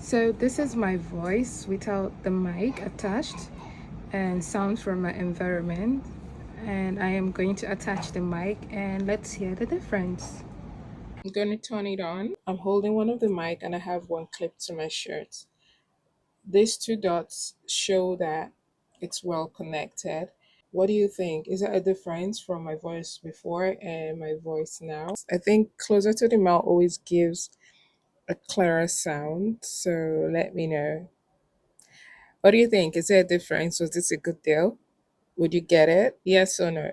So this is my voice without the mic attached and sounds from my environment. And I am going to attach the mic and let's hear the difference. I'm going to turn it on. I'm holding one of the mic and I have one clipped to my shirt. These two dots show that it's well connected. What do you think? Is there a difference from my voice before and my voice now? I think closer to the mouth always gives a clearer sound. So let me know. What do you think? Is there a difference? Was this a good deal? Would you get it? Yes or no?